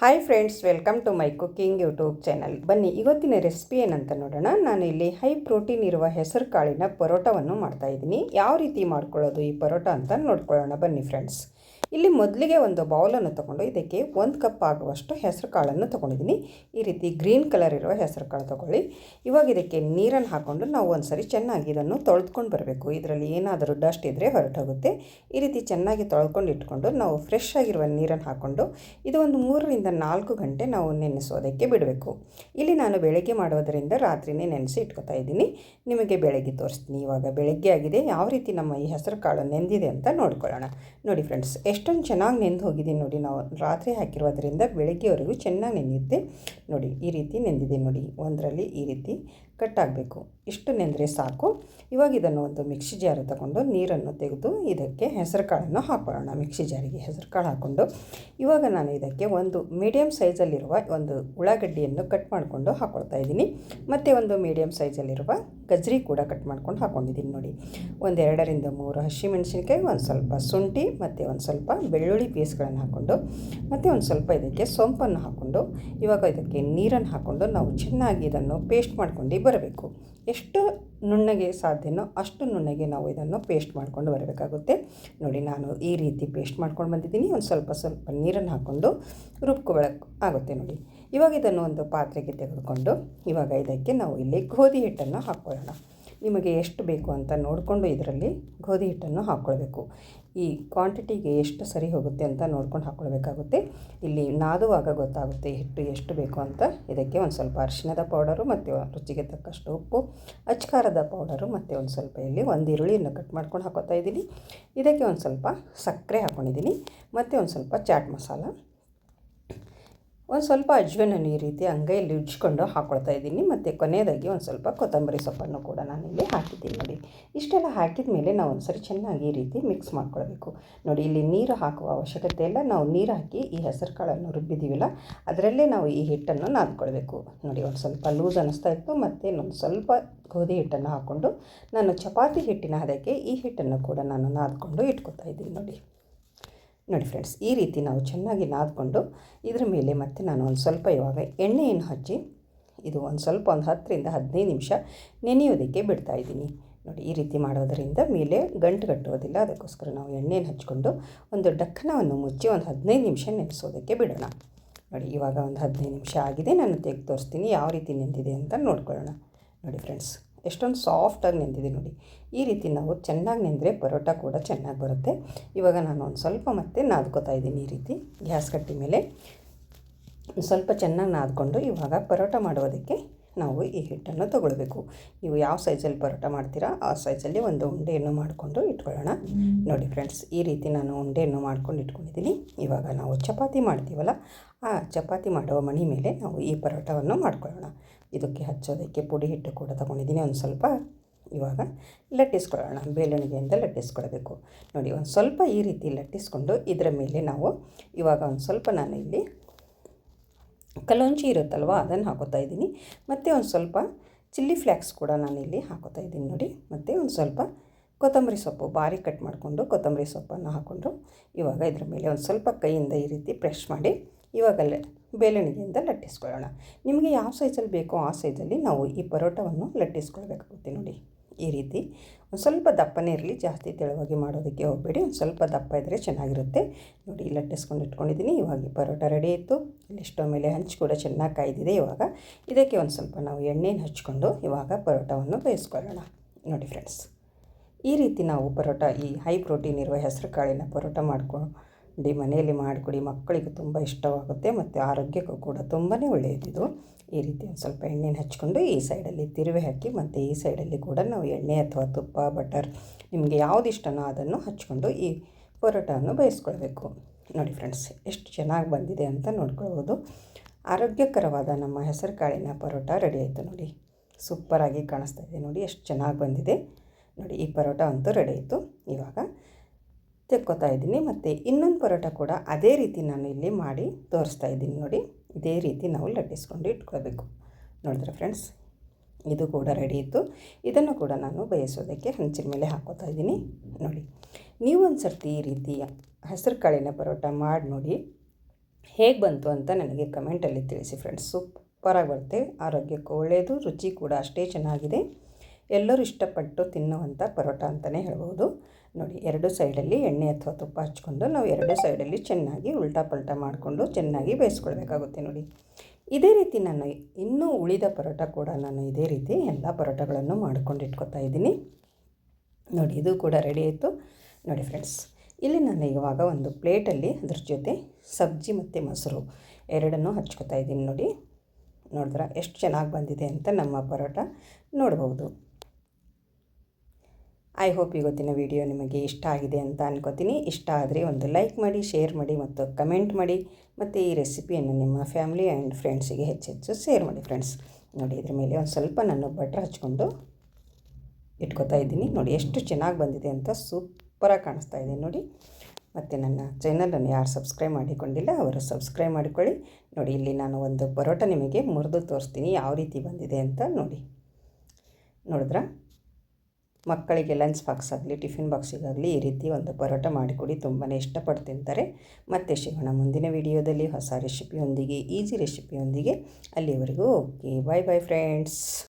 Hi friends, welcome to my cooking YouTube channel. ಬನ್ನಿ ಇವತ್ತಿನ recipe ಏನಂತ ನೋಡೋಣ. ನಾನು ಇಲ್ಲಿ ಹೈ ಪ್ರೋಟೀನ್ ಇರುವ ಹೆಸರು ಕಾಳಿನ ಪರೋಟವನ್ನು ಮಾಡ್ತಾಯಿದ್ದೀನಿ. ಯಾವ ರೀತಿ ಮಾಡ್ಕೊಳ್ಳೋದು ಈ ಪರೋಟ ಅಂತ ನೋಡ್ಕೊಳ್ಳೋಣ ಬನ್ನಿ ಫ್ರೆಂಡ್ಸ್. ಇಲ್ಲಿ ಮೊದಲಿಗೆ ಒಂದು ಬೌಲನ್ನು ತೊಗೊಂಡು ಇದಕ್ಕೆ 1 ಕಪ್ ಆಗುವಷ್ಟು ಹೆಸರು ಕಾಳನ್ನು ತೊಗೊಂಡಿದ್ದೀನಿ. ಈ ರೀತಿ ಗ್ರೀನ್ ಕಲರ್ ಇರುವ ಹೆಸರು ಕಾಳು ತೊಗೊಳ್ಳಿ. ಇವಾಗ ಇದಕ್ಕೆ ನೀರನ್ನು ಹಾಕ್ಕೊಂಡು ನಾವು ಒಂದು ಸರಿ ಚೆನ್ನಾಗಿ ಇದನ್ನು ತೊಳೆದುಕೊಂಡು ಬರಬೇಕು. ಇದರಲ್ಲಿ ಏನಾದರೂ ಡಸ್ಟ್ ಇದ್ದರೆ ಹೊರಟೋಗುತ್ತೆ. ಈ ರೀತಿ ಚೆನ್ನಾಗಿ ತೊಳ್ಕೊಂಡು ಇಟ್ಕೊಂಡು ನಾವು ಫ್ರೆಶ್ ಆಗಿರುವ ನೀರನ್ನು ಹಾಕ್ಕೊಂಡು ಇದು ಒಂದು 3 ರಿಂದ 4 ಗಂಟೆ ನಾವು ನೆನೆಸೋದಕ್ಕೆ ಬಿಡಬೇಕು. ಇಲ್ಲಿ ನಾನು ಬೆಳಗ್ಗೆ ಮಾಡೋದರಿಂದ ರಾತ್ರಿನೇ ನೆನೆಸಿ ಇಟ್ಕೊತಾ ಇದ್ದೀನಿ. ನಿಮಗೆ ಬೆಳಗ್ಗೆ ತೋರಿಸ್ತೀನಿ. ಇವಾಗ ಬೆಳಗ್ಗೆ ಆಗಿದೆ. ಯಾವ ರೀತಿ ನಮ್ಮ ಈ ಹೆಸರು ಕಾಳು ನೆಂದಿದೆ ಅಂತ ನೋಡ್ಕೊಳ್ಳೋಣ. ನೋಡಿ ಫ್ರೆಂಡ್ಸ್, ಎಷ್ಟೊಂದು ಚೆನ್ನಾಗಿ ನೆಂದು ಹೋಗಿದೆ ನೋಡಿ. ನಾವು ರಾತ್ರಿ ಹಾಕಿರೋದ್ರಿಂದ ಬೆಳಗ್ಗೆವರೆಗೂ ಚೆನ್ನಾಗಿ ನೆನೆಯುತ್ತೆ. ನೋಡಿ ಈ ರೀತಿ ನೆಂದಿದೆ ನೋಡಿ. ಒಂದರಲ್ಲಿ ಈ ರೀತಿ ಕಟ್ಟಾಗಬೇಕು. ಇಷ್ಟು ನೆಂದರೆ ಸಾಕು. ಇವಾಗ ಇದನ್ನು ಒಂದು ಮಿಕ್ಸಿ ಜಾರು ತಗೊಂಡು ನೀರನ್ನು ತೆಗೆದು ಇದಕ್ಕೆ ಹೆಸರು ಕಾಳನ್ನು ಹಾಕೊಳ್ಳೋಣ. ಮಿಕ್ಸಿ ಜಾರಿಗೆ ಹೆಸರು ಕಾಳು ಹಾಕ್ಕೊಂಡು ಇವಾಗ ನಾನು ಇದಕ್ಕೆ ಒಂದು ಮೀಡಿಯಮ್ ಸೈಜಲ್ಲಿರುವ ಒಂದು ಉಳ್ಳಾಗಡ್ಡಿಯನ್ನು ಕಟ್ ಮಾಡಿಕೊಂಡು ಹಾಕ್ಕೊಳ್ತಾ ಇದ್ದೀನಿ. ಮತ್ತು ಒಂದು ಮೀಡಿಯಮ್ ಸೈಜಲ್ಲಿರುವ ಗಜ್ರಿ ಕೂಡ ಕಟ್ ಮಾಡ್ಕೊಂಡು ಹಾಕ್ಕೊಂಡಿದ್ದೀನಿ ನೋಡಿ. 1 2 ರಿಂದ 3 ಹಸಿಮೆಣಸಿನಕಾಯಿ, ಒಂದು ಸ್ವಲ್ಪ ಶುಂಠಿ ಮತ್ತು ಒಂದು ಸ್ವಲ್ಪ ಬೆಳ್ಳುಳ್ಳಿ ಪೀಸ್ಗಳನ್ನು ಹಾಕ್ಕೊಂಡು ಮತ್ತು ಒಂದು ಸ್ವಲ್ಪ ಇದಕ್ಕೆ ಸೊಂಪನ್ನು ಹಾಕ್ಕೊಂಡು ಇವಾಗ ಇದಕ್ಕೆ ನೀರನ್ನು ಹಾಕ್ಕೊಂಡು ನಾವು ಚೆನ್ನಾಗಿ ಇದನ್ನು ಪೇಸ್ಟ್ ಮಾಡ್ಕೊಂಡು ಬರಬೇಕು. ಎಷ್ಟು ನುಣ್ಣಗೆ ಸಾಧ್ಯನೋ ಅಷ್ಟು ನುಣ್ಣಗೆ ನಾವು ಇದನ್ನು ಪೇಸ್ಟ್ ಮಾಡ್ಕೊಂಡು ಬರಬೇಕಾಗುತ್ತೆ. ನೋಡಿ ನಾನು ಈ ರೀತಿ ಪೇಸ್ಟ್ ಮಾಡ್ಕೊಂಡು ಬಂದಿದ್ದೀನಿ. ಒಂದು ಸ್ವಲ್ಪ ನೀರನ್ನು ಹಾಕ್ಕೊಂಡು ರುಬ್ಕೊಳ್ಳೋಕೆ ಆಗುತ್ತೆ ನೋಡಿ. ಇವಾಗ ಇದನ್ನು ಒಂದು ಪಾತ್ರೆಗೆ ತೆಗೆದುಕೊಂಡು ಇವಾಗ ಇದಕ್ಕೆ ನಾವು ಇಲ್ಲಿ ಗೋಧಿ ಹಿಟ್ಟನ್ನು ಹಾಕ್ಕೊಳ್ಳೋಣ. ನಿಮಗೆ ಎಷ್ಟು ಬೇಕು ಅಂತ ನೋಡಿಕೊಂಡು ಇದರಲ್ಲಿ ಗೋಧಿ ಹಿಟ್ಟನ್ನು ಹಾಕ್ಕೊಳ್ಬೇಕು. ಈ ಕ್ವಾಂಟಿಟಿಗೆ ಎಷ್ಟು ಸರಿ ಹೋಗುತ್ತೆ ಅಂತ ನೋಡ್ಕೊಂಡು ಹಾಕ್ಕೊಳ್ಬೇಕಾಗುತ್ತೆ. ಇಲ್ಲಿ ನಾದುವಾಗ ಗೊತ್ತಾಗುತ್ತೆ ಹಿಟ್ಟು ಎಷ್ಟು ಬೇಕು ಅಂತ. ಇದಕ್ಕೆ ಒಂದು ಸ್ವಲ್ಪ ಅರಿಶಿಣದ ಪೌಡರು ಮತ್ತು ರುಚಿಗೆ ತಕ್ಕಷ್ಟು ಉಪ್ಪು, ಅಚ್ಕಾರದ ಪೌಡರು ಮತ್ತು ಒಂದು ಸ್ವಲ್ಪ ಇಲ್ಲಿ ಒಂದು ಈರುಳ್ಳಿಯನ್ನು ಕಟ್ ಮಾಡ್ಕೊಂಡು ಹಾಕೋತಾ ಇದ್ದೀನಿ. ಇದಕ್ಕೆ ಒಂದು ಸ್ವಲ್ಪ ಸಕ್ಕರೆ ಹಾಕ್ಕೊಂಡಿದ್ದೀನಿ ಮತ್ತು ಒಂದು ಸ್ವಲ್ಪ ಚಾಟ್ ಮಸಾಲ, ಒಂದು ಸ್ವಲ್ಪ ಅಜ್ವಾನನ್ನು ಈ ರೀತಿ ಅಂಗೈಯಲ್ಲಿ ಉಜ್ಜಿಕೊಂಡು ಹಾಕ್ಕೊಳ್ತಾ ಇದ್ದೀನಿ. ಮತ್ತು ಕೊನೆಯದಾಗಿ ಒಂದು ಸ್ವಲ್ಪ ಕೊತ್ತಂಬರಿ ಸೊಪ್ಪನ್ನು ಕೂಡ ನಾನಿಲ್ಲಿ ಹಾಕಿದ್ದೀನಿ ನೋಡಿ. ಇಷ್ಟೆಲ್ಲ ಹಾಕಿದ ಮೇಲೆ ನಾವು ಒಂದು ಸರಿ ಚೆನ್ನಾಗಿ ಈ ರೀತಿ ಮಿಕ್ಸ್ ಮಾಡ್ಕೊಳ್ಬೇಕು ನೋಡಿ. ಇಲ್ಲಿ ನೀರು ಹಾಕುವ ಅವಶ್ಯಕತೆ ಇಲ್ಲ. ನಾವು ನೀರು ಹಾಕಿ ಈ ಹೆಸರು ಕಾಳನ್ನು ರುಬ್ಬಿದ್ದೀವಲ್ಲ ಅದರಲ್ಲೇ ನಾವು ಈ ಹಿಟ್ಟನ್ನು ನಾದ್ಕೊಳ್ಬೇಕು ನೋಡಿ. ಒಂದು ಸ್ವಲ್ಪ ಲೂಸ್ ಅನ್ನಿಸ್ತಾ ಇತ್ತು. ಮತ್ತು ಇನ್ನೊಂದು ಸ್ವಲ್ಪ ಗೋಧಿ ಹಿಟ್ಟನ್ನು ಹಾಕ್ಕೊಂಡು ನಾನು ಚಪಾತಿ ಹಿಟ್ಟಿನ ಹದಕ್ಕೆ ಈ ಹಿಟ್ಟನ್ನು ಕೂಡ ನಾನು ನಾದ್ಕೊಂಡು ಇಟ್ಕೊತಾ ಇದ್ದೀನಿ ನೋಡಿ. ನೋಡಿ ಫ್ರೆಂಡ್ಸ್, ಈ ರೀತಿ ನಾವು ಚೆನ್ನಾಗಿ ನಾದ್ಕೊಂಡು ಇದ್ರ ಮೇಲೆ ಮತ್ತೆ ನಾನು ಒಂದು ಸ್ವಲ್ಪ ಇವಾಗ ಎಣ್ಣೆಯನ್ನು ಹಚ್ಚಿ ಇದು ಒಂದು 10 ರಿಂದ 15 ನಿಮಿಷ ನೆನೆಯೋದಕ್ಕೆ ಬಿಡ್ತಾಯಿದ್ದೀನಿ ನೋಡಿ. ಈ ರೀತಿ ಮಾಡೋದರಿಂದ ಮೇಲೆ ಗಂಟು ಕಟ್ಟುವುದಿಲ್ಲ. ಅದಕ್ಕೋಸ್ಕರ ನಾವು ಎಣ್ಣೆಯನ್ನು ಹಚ್ಕೊಂಡು ಒಂದು ಡಕ್ಕನವನ್ನು ಮುಚ್ಚಿ ಒಂದು 15 ನಿಮಿಷ ನೆನೆಸೋದಕ್ಕೆ ಬಿಡೋಣ ನೋಡಿ. ಇವಾಗ ಒಂದು 15 ನಿಮಿಷ ಆಗಿದೆ. ನಾನು ತೆಗೆದು ತೋರಿಸ್ತೀನಿ ಯಾವ ರೀತಿ ನೆಂದಿದೆ ಅಂತ ನೋಡ್ಕೊಳ್ಳೋಣ. ನೋಡಿ ಫ್ರೆಂಡ್ಸ್, ಎಷ್ಟೊಂದು ಸಾಫ್ಟಾಗಿ ನೆಂದಿದೆ ನೋಡಿ. ಈ ರೀತಿ ನಾವು ಚೆನ್ನಾಗಿ ನೆಂದರೆ ಪರೋಟ ಕೂಡ ಚೆನ್ನಾಗಿ ಬರುತ್ತೆ. ಇವಾಗ ನಾನು ಒಂದು ಸ್ವಲ್ಪ ಮತ್ತೆ ನಾದ್ಕೋತಾ ಇದ್ದೀನಿ. ಈ ರೀತಿ ಗ್ಯಾಸ್ ಕಟ್ಟಿ ಮೇಲೆ ಸ್ವಲ್ಪ ಚೆನ್ನಾಗಿ ನಾದ್ಕೊಂಡು ಇವಾಗ ಪರೋಟ ಮಾಡೋದಕ್ಕೆ ನಾವು ಈ ಹಿಟ್ಟನ್ನು ತೊಗೊಳ್ಬೇಕು. ನೀವು ಯಾವ ಸೈಜಲ್ಲಿ ಪರೋಟ ಮಾಡ್ತೀರಾ ಆ ಸೈಜಲ್ಲಿ ಒಂದು ಉಂಡೆಯನ್ನು ಮಾಡಿಕೊಂಡು ಇಟ್ಕೊಳ್ಳೋಣ. ನೋಡಿ ಫ್ರೆಂಡ್ಸ್, ಈ ರೀತಿ ನಾನು ಉಂಡೆಯನ್ನು ಮಾಡ್ಕೊಂಡು ಇಟ್ಕೊಂಡಿದ್ದೀನಿ. ಇವಾಗ ನಾವು ಚಪಾತಿ ಮಾಡ್ತೀವಲ್ಲ ಆ ಚಪಾತಿ ಮಾಡುವ ಮಣಿ ಮೇಲೆ ನಾವು ಈ ಪರೋಟವನ್ನು ಮಾಡ್ಕೊಳ್ಳೋಣ. ಇದಕ್ಕೆ ಹಚ್ಚೋದಕ್ಕೆ ಪುಡಿ ಹಿಟ್ಟು ಕೂಡ ತೊಗೊಂಡಿದ್ದೀನಿ. ಒಂದು ಸ್ವಲ್ಪ ಇವಾಗ ಲಟ್ಟಿಸ್ಕೊಳ್ಳೋಣ. ಬೇಲಣಿಗೆಯಿಂದ ಲಟ್ಟಿಸ್ಕೊಳ್ಬೇಕು ನೋಡಿ. ಒಂದು ಸ್ವಲ್ಪ ಈ ರೀತಿ ಲಟ್ಟಿಸ್ಕೊಂಡು ಇದರ ಮೇಲೆ ನಾವು ಇವಾಗ ಒಂದು ಸ್ವಲ್ಪ ನಾನು ಇಲ್ಲಿ ಕಲೋಂಚಿ ಇರುತ್ತಲ್ವ ಅದನ್ನು ಹಾಕೋತಾ ಇದ್ದೀನಿ. ಮತ್ತು ಒಂದು ಸ್ವಲ್ಪ ಚಿಲ್ಲಿ ಫ್ಲೇಕ್ಸ್ ಕೂಡ ನಾನಿಲ್ಲಿ ಹಾಕೋತಾ ಇದ್ದೀನಿ ನೋಡಿ. ಮತ್ತು ಒಂದು ಸ್ವಲ್ಪ ಕೊತ್ತಂಬರಿ ಸೊಪ್ಪು ಬಾರೀಕ್ ಕಟ್ ಮಾಡಿಕೊಂಡು ಕೊತ್ತಂಬರಿ ಸೊಪ್ಪನ್ನು ಹಾಕ್ಕೊಂಡು ಇವಾಗ ಇದ್ರ ಮೇಲೆ ಒಂದು ಸ್ವಲ್ಪ ಕೈಯಿಂದ ಈ ರೀತಿ ಪ್ರೆಸ್ ಮಾಡಿ ಇವಾಗಲೇ ಬೇಲಣಿಗೆಯಿಂದ ಲಟ್ಟಿಸ್ಕೊಳ್ಳೋಣ. ನಿಮಗೆ ಯಾವ ಸೈಜಲ್ಲಿ ಬೇಕೋ ಆ ಸೈಜಲ್ಲಿ ನಾವು ಈ ಪರೋಟವನ್ನು ಲಟ್ಟಿಸ್ಕೊಳ್ಬೇಕಾಗುತ್ತೆ ನೋಡಿ. ಈ ರೀತಿ ಒಂದು ಸ್ವಲ್ಪ ದಪ್ಪನೇ ಇರಲಿ, ಜಾಸ್ತಿ ತೆಳುವಾಗಿ ಮಾಡೋದಕ್ಕೆ ಹೋಗಬೇಡಿ. ಒಂದು ಸ್ವಲ್ಪ ದಪ್ಪ ಇದ್ದರೆ ಚೆನ್ನಾಗಿರುತ್ತೆ ನೋಡಿ. ಲಟ್ಟಿಸ್ಕೊಂಡು ಇಟ್ಕೊಂಡಿದ್ದೀನಿ. ಇವಾಗ ಈ ಪರೋಟ ರೆಡಿ ಆಯಿತು. ಇಲ್ಲಿ ಸ್ಟವ್ ಮೇಲೆ ಹಂಚು ಕೂಡ ಚೆನ್ನಾಗಿ ಕಾಯ್ದಿದೆ. ಇವಾಗ ಇದಕ್ಕೆ ಒಂದು ಸ್ವಲ್ಪ ನಾವು ಎಣ್ಣೆನ ಹಚ್ಕೊಂಡು ಇವಾಗ ಪರೋಟವನ್ನು ಬೇಯಿಸ್ಕೊಳ್ಳೋಣ ನೋಡಿ ಫ್ರೆಂಡ್ಸ್. ಈ ರೀತಿ ನಾವು ಪರೋಟ ಈ ಹೈ ಪ್ರೋಟೀನ್ ಇರುವ ಹೆಸರು ಕಾಳಿನ ಪರೋಟ ಮಾಡ್ಕೊಂಡು ಮನೆಯಲ್ಲಿ ಮಾಡಿಕೊಡಿ. ಮಕ್ಕಳಿಗೂ ತುಂಬ ಇಷ್ಟವಾಗುತ್ತೆ ಮತ್ತು ಆರೋಗ್ಯಕ್ಕೂ ಕೂಡ ತುಂಬಾ ಒಳ್ಳೆಯದಿದು. ಈ ರೀತಿ ಒಂದು ಸ್ವಲ್ಪ ಎಣ್ಣೆನ ಹಚ್ಕೊಂಡು ಈ ಸೈಡಲ್ಲಿ ತಿರುವೆ ಹಾಕಿ ಮತ್ತು ಈ ಸೈಡಲ್ಲಿ ಕೂಡ ನಾವು ಎಣ್ಣೆ ಅಥವಾ ತುಪ್ಪ, ಬಟರ್ ನಿಮಗೆ ಯಾವುದು ಇಷ್ಟನೋ ಅದನ್ನು ಹಚ್ಕೊಂಡು ಈ ಪರೋಟವನ್ನು ಬೇಯಿಸ್ಕೊಳ್ಬೇಕು ನೋಡಿ ಫ್ರೆಂಡ್ಸ್. ಎಷ್ಟು ಚೆನ್ನಾಗಿ ಬಂದಿದೆ ಅಂತ ನೋಡ್ಕೊಳ್ಬೋದು. ಆರೋಗ್ಯಕರವಾದ ನಮ್ಮ ಹೆಸರು ಕಾಳಿನ ಪರೋಟ ರೆಡಿ ಆಯಿತು ನೋಡಿ. ಸೂಪರಾಗಿ ಕಾಣಿಸ್ತಾ ಇದೆ ನೋಡಿ. ಎಷ್ಟು ಚೆನ್ನಾಗಿ ಬಂದಿದೆ ನೋಡಿ. ಈ ಪರೋಟ ಅಂತೂ ರೆಡಿ ಆಯಿತು. ಇವಾಗ ತೆಕ್ಕೋತಾ ಇದ್ದೀನಿ. ಮತ್ತು ಇನ್ನೊಂದು ಪರೋಟ ಕೂಡ ಅದೇ ರೀತಿ ನಾನು ಇಲ್ಲಿ ಮಾಡಿ ತೋರಿಸ್ತಾ ಇದ್ದೀನಿ ನೋಡಿ. ಇದೇ ರೀತಿ ನಾವು ಲಟ್ಟಿಸ್ಕೊಂಡು ಇಟ್ಕೊಳ್ಬೇಕು. ನೋಡಿದ್ರೆ ಫ್ರೆಂಡ್ಸ್, ಇದು ಕೂಡ ರೆಡಿ ಇತ್ತು. ಇದನ್ನು ಕೂಡ ನಾನು ಬೇಯಿಸೋದಕ್ಕೆ ಹಂಚಿನ ಮೇಲೆ ಹಾಕೋತಾ ಇದ್ದೀನಿ ನೋಡಿ. ನೀವು ಒಂದು ಸರ್ತಿ ಈ ರೀತಿ ಹೆಸರು ಕಾಳಿನ ಪರೋಟ ಮಾಡಿ ನೋಡಿ. ಹೇಗೆ ಬಂತು ಅಂತ ನನಗೆ ಕಮೆಂಟಲ್ಲಿ ತಿಳಿಸಿ ಫ್ರೆಂಡ್ಸ್. ಸೂಪರಾಗಿ ಬರುತ್ತೆ, ಆರೋಗ್ಯಕ್ಕೂ ಒಳ್ಳೆಯದು, ರುಚಿ ಕೂಡ ಅಷ್ಟೇ ಚೆನ್ನಾಗಿದೆ. ಎಲ್ಲರೂ ಇಷ್ಟಪಟ್ಟು ತಿನ್ನುವಂಥ ಪರೋಟ ಅಂತಲೇ ಹೇಳ್ಬೋದು. ನೋಡಿ, ಎರಡು ಸೈಡಲ್ಲಿ ಎಣ್ಣೆ ಅಥವಾ ತುಪ್ಪ ಹಚ್ಕೊಂಡು ನಾವು ಎರಡು ಸೈಡಲ್ಲಿ ಚೆನ್ನಾಗಿ ಉಲ್ಟಾ ಪಲ್ಟಾ ಮಾಡಿಕೊಂಡು ಚೆನ್ನಾಗಿ ಬೇಯಿಸ್ಕೊಳ್ಬೇಕಾಗುತ್ತೆ. ನೋಡಿ, ಇದೇ ರೀತಿ ನಾನು ಇನ್ನೂ ಉಳಿದ ಪರೋಟ ಕೂಡ ನಾನು ಇದೇ ರೀತಿ ಎಲ್ಲ ಪರೋಟಗಳನ್ನು ಮಾಡ್ಕೊಂಡು ಇಟ್ಕೊತಾ ಇದ್ದೀನಿ. ನೋಡಿ, ಇದು ಕೂಡ ರೆಡಿ ಆಯಿತು. ನೋಡಿ ಫ್ರೆಂಡ್ಸ್, ಇಲ್ಲಿ ನಾನು ಇವಾಗ ಒಂದು ಪ್ಲೇಟಲ್ಲಿ ಅದ್ರ ಜೊತೆ ಸಬ್ಜಿ ಮತ್ತು ಮೊಸರು ಎರಡನ್ನೂ ಹಚ್ಕೊತಾ ಇದ್ದೀನಿ. ನೋಡಿದ್ರೆ ಎಷ್ಟು ಚೆನ್ನಾಗಿ ಬಂದಿದೆ ಅಂತ ನಮ್ಮ ಪರೋಟ ನೋಡ್ಬೋದು. ಐ ಹೋಪ್ ಇವತ್ತಿನ ವಿಡಿಯೋ ನಿಮಗೆ ಇಷ್ಟ ಆಗಿದೆ ಅಂತ ಅನ್ಕೋತೀನಿ. ಇಷ್ಟ ಆದರೆ ಒಂದು ಲೈಕ್ ಮಾಡಿ, ಶೇರ್ ಮಾಡಿ ಮತ್ತು ಕಮೆಂಟ್ ಮಾಡಿ. ಮತ್ತು ಈ ರೆಸಿಪಿಯನ್ನು ನಿಮ್ಮ ಫ್ಯಾಮಿಲಿ ಆ್ಯಂಡ್ ಫ್ರೆಂಡ್ಸಿಗೆ ಹೆಚ್ಚೆಚ್ಚು ಶೇರ್ ಮಾಡಿ ಫ್ರೆಂಡ್ಸ್. ನೋಡಿ, ಇದ್ರ ಮೇಲೆ ಒಂದು ಸ್ವಲ್ಪ ನಾನು ಬಟರ್ ಹಚ್ಕೊಂಡು ಇಟ್ಕೊತಾ ಇದ್ದೀನಿ. ನೋಡಿ, ಎಷ್ಟು ಚೆನ್ನಾಗಿ ಬಂದಿದೆ ಅಂತ ಸೂಪರಾಗಿ ಕಾಣಿಸ್ತಾ ಇದೆ ನೋಡಿ. ಮತ್ತು ನನ್ನ ಚಾನಲನ್ನು ಯಾರು ಸಬ್ಸ್ಕ್ರೈಬ್ ಮಾಡಿಕೊಂಡಿಲ್ಲ ಅವರು ಸಬ್ಸ್ಕ್ರೈಬ್ ಮಾಡಿಕೊಳ್ಳಿ. ನೋಡಿ, ಇಲ್ಲಿ ನಾನು ಒಂದು ಪರೋಟ ನಿಮಗೆ ಮುರಿದು ತೋರಿಸ್ತೀನಿ ಯಾವ ರೀತಿ ಬಂದಿದೆ ಅಂತ. ನೋಡಿದ್ರಾ, ಮಕ್ಕಳಿಗೆ ಲಂಚ್ ಬಾಕ್ಸ್ ಆಗಲಿ ಟಿಫಿನ್ ಬಾಕ್ಸಿಗಾಗಲಿ ಈ ರೀತಿ ಒಂದು ಪರೋಟ ಮಾಡಿಕೊಡಿ, ತುಂಬಾ ಇಷ್ಟಪಟ್ಟು ತಿಂತಾರೆ. ಮತ್ತೆ ಸಿಗೋಣ ಮುಂದಿನ ವಿಡಿಯೋದಲ್ಲಿ ಹೊಸ ರೆಸಿಪಿಯೊಂದಿಗೆ, ಈಸಿ ರೆಸಿಪಿಯೊಂದಿಗೆ. ಅಲ್ಲಿವರೆಗೂ ಓಕೆ, ಬಾಯ್ ಬಾಯ್ ಫ್ರೆಂಡ್ಸ್.